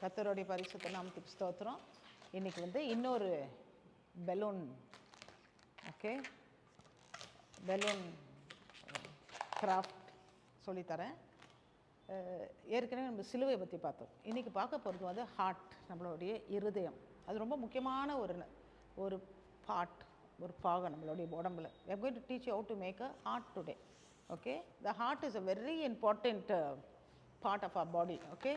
கர்த்தருடைய பரிசுத்த நாமத்துக்கு ஸ்தோத்திரம். இன்றைக்கி வந்து இன்னொரு பெலூன் பெலூன் கிராஃப்ட் சொல்லித்தரேன். ஏற்கனவே நம்ம சிலுவை பற்றி பார்த்தோம். இன்றைக்கி பார்க்க போகிறது வந்து ஹார்ட், நம்மளுடைய இருதயம். அது ரொம்ப முக்கியமான ஒரு பார்ட், ஒரு பாகம் நம்மளுடைய உடம்புல. We are going to teach you how to make a heart today. Okay, the heart is a very important part of our body. Okay,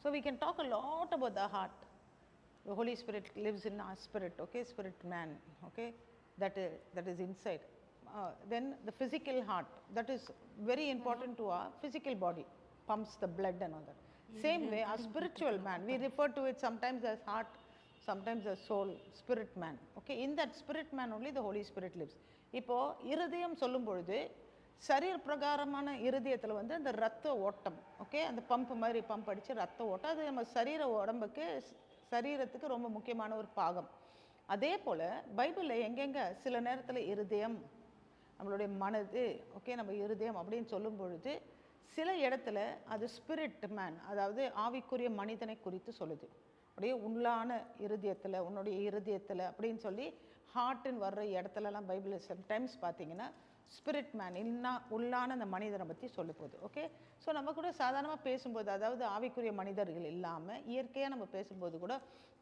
so we can talk a lot about the heart. The Holy Spirit lives in our spirit. Okay, spirit man. Okay, that is inside. Then the physical heart, that is very important to our physical body, pumps the blood and all that. Same way our spiritual man, we refer to it sometimes as heart, sometimes as soul, spirit man. Okay, in that spirit man only the Holy Spirit lives. இப்போ இருதயம் சொல்லும் பொழுது சரீர பிரகாரமான இருதயத்தில் வந்து அந்த ரத்த ஓட்டம், ஓகே, அந்த பம்ப் மாதிரி பம்ப் அடித்து ரத்த ஓட்டம், அது நம்ம சரீரத்துக்கு ரொம்ப முக்கியமான ஒரு பாகம். அதே போல் பைபிளில் எங்கெங்கே சில நேரத்தில் இருதயம், நம்மளுடைய மனது, ஓகே, நம்ம இருதயம் அப்படின்னு சொல்லும் பொழுது சில இடத்துல அது ஸ்பிரிட் மேன், அதாவது ஆவிக்குரிய மனிதனை குறித்து சொல்லுது. அப்படியே உள்ளான இருதயத்தில், உன்னுடைய இருதயத்தில் அப்படின்னு சொல்லி ஹார்ட்டுன்னு வர்ற இடத்துலலாம் பைபிளில் சம்டைம்ஸ் பார்த்தீங்கன்னா ஸ்பிரிட் மேன், உள்ளான அந்த மனிதனை பற்றி சொல்ல போகுது. ஓகே, ஸோ நம்ம கூட சாதாரணமாக பேசும்போது, அதாவது ஆவிக்குரிய மனிதர்கள் இல்லாமல் இயற்கையாக நம்ம பேசும்போது கூட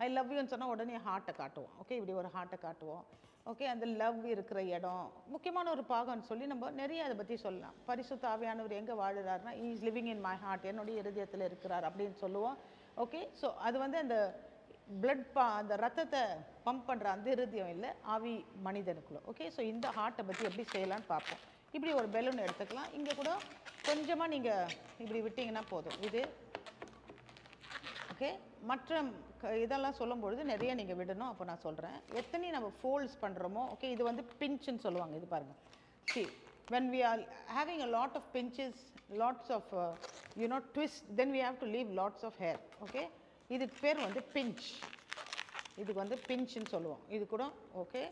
ஐ லவ் யூன்னு சொன்னால் உடனே ஹார்ட்டை காட்டுவோம். ஓகே, இப்படி ஒரு ஹார்ட்டை காட்டுவோம். ஓகே, அந்த லவ் இருக்கிற இடம் முக்கியமான ஒரு பாகம்னு சொல்லி நம்ம நிறைய அதை பற்றி சொல்லலாம். பரிசுத்த ஆவியானவர் எங்கே வாழுறாருன்னா is living in my heart, என்னுடைய இருதயத்தில் இருக்கிறார் அப்படின்னு சொல்லுவோம். ஓகே, ஸோ அது வந்து அந்த பிளட் அந்த ரத்தத்தை பம்ப் பண்ணுற அந்த இருதயம் இல்லை, ஆவி மனிதனுக்குள்ள. ஓகே, ஸோ இந்த ஹார்ட்டை பற்றி எப்படி செய்யலான்னு பார்ப்போம். இப்படி ஒரு பெலூன் எடுத்துக்கலாம். இங்கே கூட கொஞ்சமாக நீங்கள் இப்படி விட்டிங்கன்னா போதும். இது ஓகே, மற்ற இதெல்லாம் சொல்லும் பொழுது நிறைய நீங்கள் விடணும். அப்போ நான் சொல்கிறேன் எத்தனை நம்ம ஃபோல்ட்ஸ் பண்ணுறோமோ. ஓகே, இது வந்து பிஞ்சுன்னு சொல்லுவாங்க. இது பாருங்கள். see, when we are having a lot of pinches, lots of twist, then we have to leave lots of hair. Okay, இதுக்கு பேர் வந்து பிஞ்ச். இதுக்கு வந்து பிஞ்சுன்னு சொல்லுவோம். இது கூட ஓகே.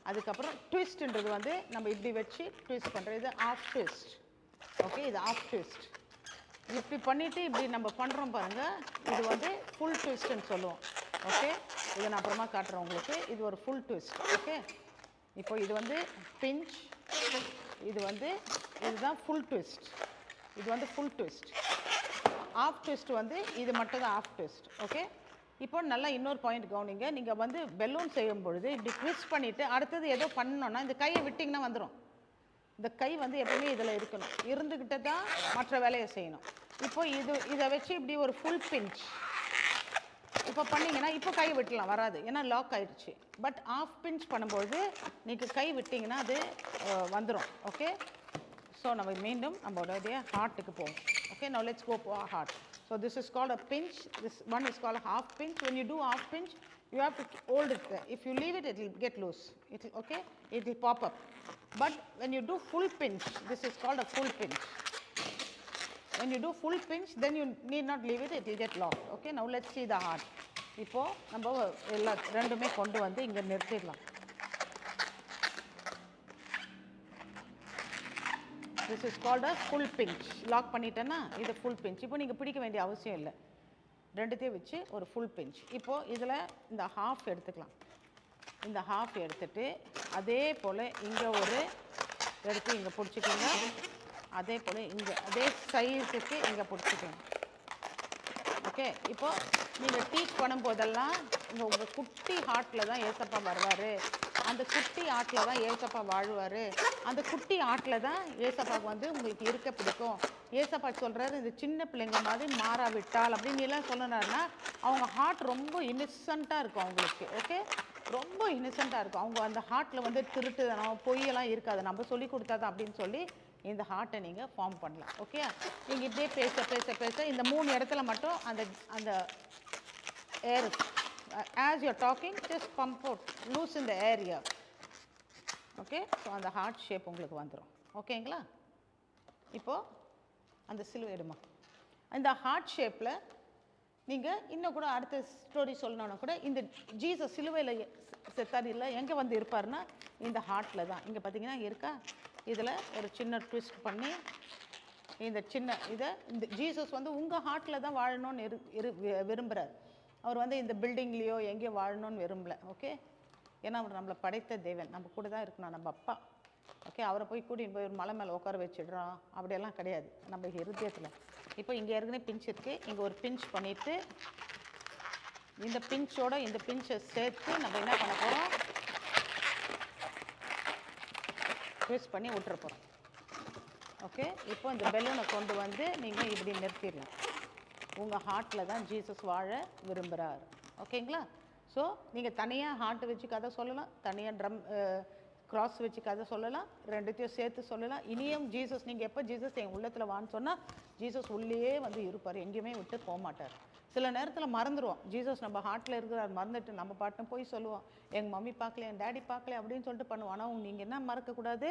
அதுக்கப்புறம் ட்விஸ்ட்ன்றது வந்து நம்ம இப்படி வச்சு ட்விஸ்ட் பண்ணுறது, இது ஆஃப் ட்விஸ்ட். ஓகே, இது ஆஃப் ட்விஸ்ட். இப்படி பண்ணிவிட்டு இப்படி நம்ம பண்ணுறோம் பாருங்கள், இது வந்து ஃபுல் ட்விஸ்ட்னு சொல்லுவோம். ஓகே, இதை நான் அப்புறமா காட்டுறேன் உங்களுக்கு. இது ஒரு ஃபுல் ட்விஸ்ட். ஓகே, இப்போ இது வந்து பிஞ்ச், இதுதான் ஃபுல் ட்விஸ்ட். இது வந்து ஃபுல் ட்விஸ்ட். ஆஃப் ட்விஸ்ட் வந்து இது மட்டும் தான் ஆஃப் ட்விஸ்ட். ஓகே, இப்போ நல்லா இன்னொரு பாயிண்ட் கவனிங்க. நீங்கள் வந்து பெலூன் செய்யும் பொழுது இப்படி ட்விஸ்ட் பண்ணிவிட்டு அடுத்தது ஏதோ பண்ணணுன்னா இந்த கையை விட்டிங்கன்னா வந்துடும். இந்த கை வந்து எப்பவுமே இதில் இருக்கணும், இருந்துக்கிட்டு தான் மற்ற வேலையை செய்யணும். இப்போ இதை வச்சு இப்படி ஒரு ஃபுல் பிஞ்ச் இப்போ பண்ணிங்கன்னா இப்போ கை விட்டலாம், வராது, ஏன்னா லாக் ஆகிடுச்சு. பட் ஆஃப் பிஞ்ச் பண்ணும்போது நீங்கள் கை விட்டிங்கன்னா அது வந்துடும். ஓகே, ஸோ நம்ம மீண்டும் நம்மளுடைய ஹார்ட்டுக்கு போவோம். Okay, now let's go for our heart. So this is called a pinch. This one is called a half pinch. When you do half pinch, you have to hold it there. If you leave it, it will get loose. It will pop up. But when you do full pinch, this is called a full pinch. When you do full pinch, then you need not leave it. It will get locked. Okay, now let's see the heart. இப்போ நம்ம ரெண்டுமே கொண்டு வந்து இங்கே நிறுத்திடலாம். This is called a full pinch. Lock பண்ணிட்டேன்னா இது full pinch. இப்போ நீங்கள் பிடிக்க வேண்டிய அவசியம் இல்லை, ரெண்டுத்தையும் வச்சு ஒரு ஃபுல் பிஞ்ச். இப்போது இதில் இந்த ஹாஃப் எடுத்துக்கலாம். இந்த ஹாஃப் எடுத்துட்டு அதே போல் இங்கே ஒரு எடுத்து இங்கே பிடிச்சிக்கோங்க. அதே போல் இங்கே அதே சைஸுக்கு இங்கே பிடிச்சிக்கோங்க. ஓகே, இப்போது நீங்கள் டீச் பண்ணும்போதெல்லாம் உங்கள் குட்டி ஹார்ட்டில் தான் ஏசப்பா வருவார், அந்த குட்டி ஆட்டில் தான் ஏசப்பா வாழ்வார், அந்த குட்டி ஆட்டில் தான் ஏசப்பாவுக்கு வந்து உங்களுக்கு இருக்க பிடிக்கும். ஏசப்பா சொல்கிறாரு, இந்த சின்ன பிள்ளைங்க மாதிரி மாறாவிட்டால் அப்படின்னு எல்லாம் சொன்னார்னா அவங்க ஹார்ட் ரொம்ப இன்னசென்ட்டாக இருக்கும் அவங்களுக்கு. ஓகே, ரொம்ப இன்னசென்ட்டாக இருக்கும். அவங்க அந்த ஹார்ட்டில் வந்து திருட்டுதனம் பொய்யெல்லாம் இருக்காது, நம்ம சொல்லி கொடுத்தா தான் அப்படின்னு சொல்லி இந்த ஹார்ட்டை நீங்கள் ஃபார்ம் பண்ணலாம். ஓகே, நீங்கள் இப்படியே பேச பேச பேச இந்த 3 இடத்துல மட்டும் அந்த ஏர், as you're talking, just pump out, loosen the air here. Okay, so அந்த ஹார்ட் ஷேப் உங்களுக்கு வந்துடும். ஓகேங்களா? இப்போது அந்த சிலுவை எடுமா. இந்த ஹார்ட் ஷேப்பில் நீங்கள் இன்னும் கூட அடுத்த ஸ்டோரி சொல்லணுன்னா கூட இந்த ஜீசஸ் சிலுவையில் செத்தார் இல்லை, எங்கே வந்து இருப்பார்னா இந்த ஹார்ட்டில் தான். இங்கே பார்த்தீங்கன்னா இருக்கா, இதில் ஒரு சின்ன ட்விஸ்ட் பண்ணி இந்த சின்ன இதை இந்த ஜீசஸ் வந்து உங்கள் ஹார்ட்டில் தான் வாழணும்னு விரும்புகிறார். அவர் வந்து இந்த பில்டிங்லேயோ எங்கேயோ வாழணும்னு விரும்பலை. ஓகே, ஏன்னா அவர் நம்மளை படைத்த தேவன், நம்ம கூட தான் இருக்கணும், நம்ம அப்பா. ஓகே, அவரை போய் கூட்டிகிட்டு போய் ஒரு மலை மேலே உட்கார வச்சிடுறோம் அப்படியெல்லாம் கிடையாது நம்ம இருதயத்தில். இப்போ இங்கே ஏற்கனவே பிஞ்ச் இருக்குது, இங்கே ஒரு பிஞ்ச் பண்ணிவிட்டு இந்த பிஞ்சோட இந்த பிஞ்சை சேர்த்து நம்ம என்ன பண்ண போகிறோம், ட்விஸ்ட் பண்ணி விட்டுற போகிறோம். ஓகே, இப்போ இந்த பெலூனை கொண்டு வந்து நீங்கள் இப்படி நிறுத்திடலாம். உங்கள் ஹார்ட்டில் தான் ஜீசஸ் வாழ விரும்புகிறார். ஓகேங்களா? ஸோ நீங்கள் தனியாக ஹார்ட் வச்சு கதை சொல்லலாம், தனியாக ட்ரம் கிராஸ் வச்சு கதை சொல்லலாம், ரெண்டுத்தையும் சேர்த்து சொல்லலாம். இனியும் ஜீசஸ், நீங்கள் எப்போ ஜீசஸ் எங்கள் உள்ளத்தில் வான்னு சொன்னால் ஜீசஸ் உள்ளே வந்து இருப்பார், எங்கேயுமே விட்டு போக மாட்டார். சில நேரத்தில் மறந்துடுவோம், ஜீசஸ் நம்ம ஹார்ட்டில் இருக்கிறார், மறந்துட்டு நம்ம பாட்டுன்னு போய் சொல்லுவோம், எங்கள் மம்மி பார்க்கல, என் டேடி பார்க்கல அப்படின்னு சொல்லிட்டு பண்ணுவோம். ஆனால் நீங்கள் என்ன மறக்கக்கூடாது,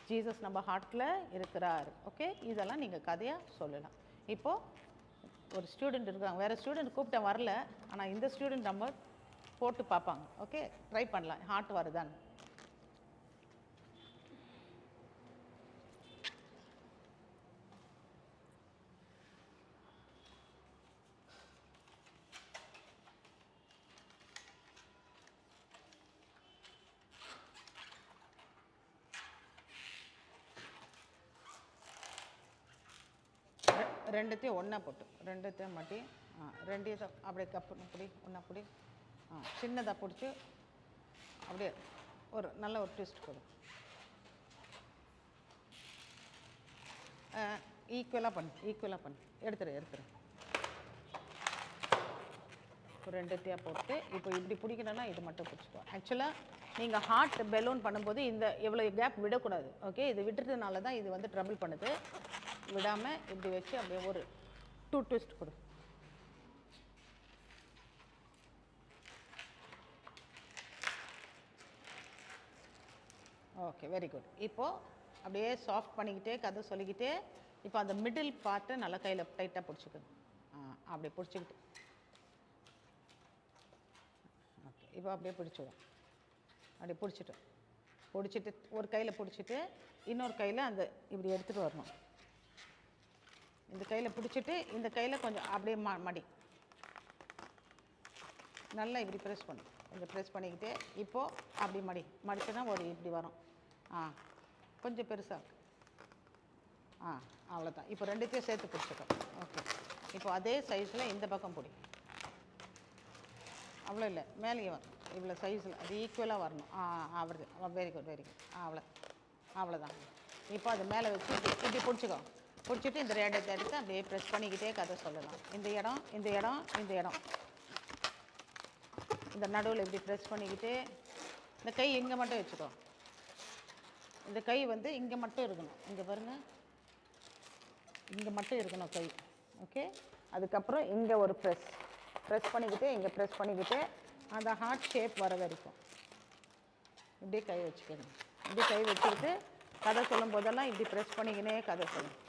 ஜீசஸ் நம்ம ஹார்ட்டில் இருக்கிறார். ஓகே, இதெல்லாம் நீங்கள் கதையாக சொல்லலாம். இப்போது ஒரு ஸ்டூடெண்ட் இருக்காங்க, வேறு ஸ்டூடெண்ட் கூப்பிட்டேன் வரல, ஆனால் இந்த ஸ்டூடெண்ட் நம்ம போட்டு பார்ப்பாங்க. ஓகே, ட்ரை பண்ணலாம் ஹார்ட் வருதான்னு. ரெண்டுத்தையும் ஒன்றா போட்டு ரெண்டுத்தையும் மாட்டி ரெண்டையும் அப்படியே கப்பு அப்படி ஒன்றா அப்படி சின்னதாக பிடிச்சி அப்படியே ஒரு நல்ல ஒரு ட்விஸ்ட் போடும். ஈக்குவலாக பண்ணு எடுத்துரு இப்போ ரெண்டுத்தையாக போட்டு இப்போ இப்படி பிடிக்கணும்னா இது மட்டும் பிடிச்சிக்கோ. ஆக்சுவலாக நீங்கள் ஹார்ட் பெலூன் பண்ணும்போது இந்த எவ்வளோ கேப் விடக்கூடாது. ஓகே, இது விட்டுறதுனால தான் இது வந்து ட்ரபிள் பண்ணுது. விடாமல் இப்படி வச்சு அப்படியே ஒரு 2 ட்விஸ்ட் கொடு. Okay, very good. இப்போது அப்படியே சாஃப்ட் பண்ணிக்கிட்டே கதை சொல்லிக்கிட்டே இப்போ அந்த மிடில் பார்ட்டை நல்லா கையில் டைட்டாக பிடிச்சிக்கணும். அப்படியே பிடிச்சிக்கிட்டு ஓகே, இப்போ அப்படியே பிடிச்சிடும். அப்படியே பிடிச்சிட்டு ஒரு கையில் பிடிச்சிட்டு இன்னொரு கையில் அந்த இப்படி எடுத்துகிட்டு வரணும். இந்த கையில் பிடிச்சிட்டு இந்த கையில் கொஞ்சம் அப்படியே மடி நல்லா இப்படி ப்ரெஸ் பண்ணு. கொஞ்சம் ப்ரெஸ் பண்ணிக்கிட்டு இப்போது அப்படி மடிச்சுன்னா ஒரு இப்படி வரும். கொஞ்சம் பெருசாக அவ்வளோதான். இப்போ ரெண்டுத்தையும் சேர்த்து பிடிச்சிட்டோம். ஓகே, இப்போ அதே சைஸில் இந்த பக்கம் பிடி. அவ்வளோ இல்லை, மேலேயே வரும், இவ்வளோ சைஸில் அது ஈக்குவலாக வரணும். வருது. Very good. அவ்வளோதான். இப்போ அது மேலே வச்சு இப்படி பிடிச்சிக்கோ. பிடிச்சிட்டு இந்த இடத்தை எடுத்து அப்படியே ப்ரெஸ் பண்ணிக்கிட்டே கதை சொல்லலாம். இந்த இடம் இந்த நடுவில் இப்படி ப்ரெஸ் பண்ணிக்கிட்டு இந்த கை இங்கே மட்டும் வச்சுக்கோ. இந்த கை வந்து இங்கே மட்டும் இருக்கணும். இங்கே பாருங்கள், இங்கே மட்டும் இருக்கணும் கை. ஓகே, அதுக்கப்புறம் இங்கே ஒரு ப்ரெஸ் பண்ணிக்கிட்டு இங்கே ப்ரெஸ் பண்ணிக்கிட்டு அந்த ஹார்ட் ஷேப் வர வரைக்கும் இப்படியே கை வச்சுக்கணும். இப்படி கை வச்சுக்கிட்டு கதை சொல்லும் போதெல்லாம் இப்படி ப்ரெஸ் பண்ணிக்கினே கதை சொல்லணும்.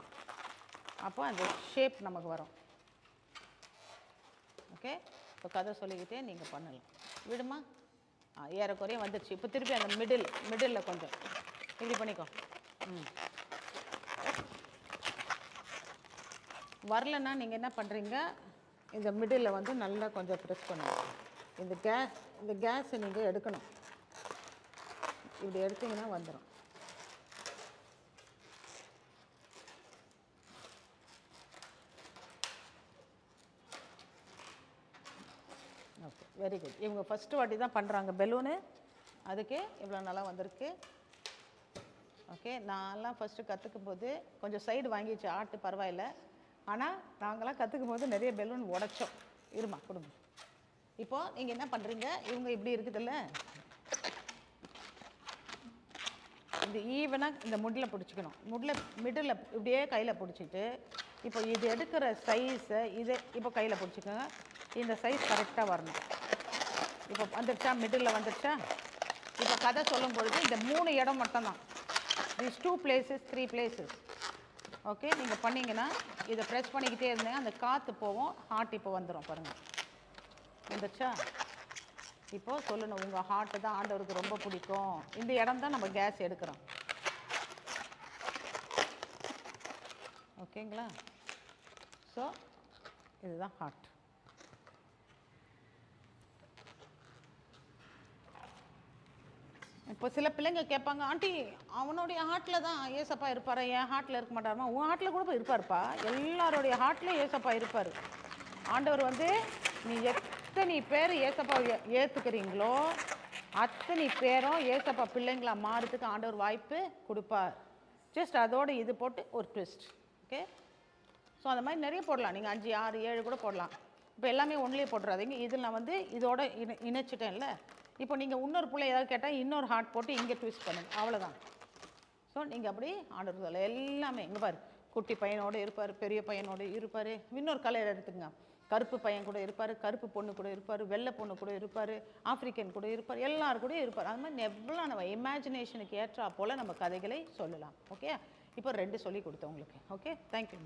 அப்போ அந்த ஷேப் நமக்கு வரும். ஓகே, இப்போ கதை சொல்லிக்கிட்டே நீங்கள் பண்ணலாம். விடுமா? ஏறக்குறைய வந்துடுச்சு. இப்போ திருப்பி அந்த மிடில் கொஞ்சம் இப்படி பண்ணிக்கோ. வரலன்னா நீங்கள் என்ன பண்ணுறீங்க, இந்த மிடில் வந்து நல்லா கொஞ்சம் ப்ரெஸ் பண்ணுங்க. இந்த கேஸை நீங்கள் எடுக்கணும். இப்படி எடுத்தீங்கன்னா வந்துடும். Okay, very good. இவங்க ஃபஸ்ட்டு வாட்டி தான் பண்ணுறாங்க பெலூனு, அதுக்கே இவ்வளோ நல்லா வந்திருக்கு. ஓகே, நான்லாம் ஃபஸ்ட்டு கற்றுக்கும் போது கொஞ்சம் சைடு வாங்கிச்சு ஆட்டு, பரவாயில்ல. ஆனால் நாங்களாம் கற்றுக்கும் போது நிறைய பெலூன் உடைச்சோம். இருமா கொடுங்க. இப்போது நீங்கள் என்ன பண்ணுறீங்க, இவங்க இப்படி இருக்குதுல்ல, இந்த ஈவனாக இந்த முடியில் பிடிச்சிக்கணும். மிடில் இப்படியே கையில் பிடிச்சிட்டு இப்போ இது எடுக்கிற சைஸை இப்போ கையில் பிடிச்சிக்கோங்க. இந்த சைஸ் கரெக்டாக வரணும். இப்போ வந்துடுச்சா, மிடில் வந்துடுச்சா? இப்போ கதை சொல்லும் பொழுது இந்த 3 இடம் மட்டும்தான். these 2 places 3 places. ஓகே, நீங்கள் பண்ணிங்கன்னா இதை ப்ரெஸ் பண்ணிக்கிட்டே இருந்தேன், அந்த காற்று போவோம், ஹார்ட் இப்போ வந்துடும். பாருங்கள், வந்துடுச்சா? இப்போது சொல்லணும், உங்கள் ஹார்ட்டு தான் ஆண்டவருக்கு ரொம்ப பிடிக்கும். இந்த இடம் தான் நம்ம கேஸ் எடுக்கிறோம். ஓகே, ஓகேங்களா? ஸோ இதுதான் ஹார்ட். இப்போ சில பிள்ளைங்க கேட்பாங்க, ஆண்டி அவனுடைய ஹார்ட்டில் தான் ஏசப்பா இருப்பார், என் ஹார்ட்டில் இருக்க மாட்டாருமா? உன் ஹார்ட்டில் கூட போய் இருப்பாருப்பா. எல்லாருடைய ஹார்ட்லேயும் ஏசப்பா இருப்பார். ஆண்டவர் வந்து நீ எத்தனை பேர் ஏசப்பாவை ஏற்றுக்கிறீங்களோ அத்தனை பேரும் ஏசப்பா பிள்ளைங்களா மாறதுக்கு ஆண்டவர் வாய்ப்பு கொடுப்பார். ஜஸ்ட் அதோடு இது போட்டு ஒரு ட்விஸ்ட். ஓகே, ஸோ அந்த மாதிரி நிறைய போடலாம். நீங்கள் 5, 6, 7 கூட போடலாம். இப்போ எல்லாமே ஒன்றிலே போட்டுறாதீங்க. இதில் நான் வந்து இதோட இணைச்சிட்டேன்ல. இப்போ நீங்கள் இன்னொரு பிள்ளை ஏதாவது கேட்டால் இன்னொரு ஹார்ட் போட்டு இங்கே ட்விஸ்ட் பண்ணுங்க, அவ்வளோதான். ஸோ நீங்கள் அப்படி ஆண்டவர் சொல்ல எல்லாமே இங்கே பாரு, குட்டி பையனோடு இருப்பார், பெரிய பையனோடு இருப்பார். இன்னொரு கலர் எடுத்துங்க, கருப்பு பையன் கூட இருப்பார், கருப்பு பொண்ணு கூட இருப்பார், வெள்ளை பொண்ணு கூட இருப்பார், ஆப்பிரிக்கன் கூட இருப்பார், எல்லாரும் கூட இருப்பார். அது மாதிரி எவ்வளோ நம்ம இமேஜினேஷனுக்கு ஏற்றா போல் நம்ம கதைகளை சொல்லலாம். ஓகே, இப்போ 2 சொல்லி கொடுத்தேன் உங்களுக்கு. Okay, thank you.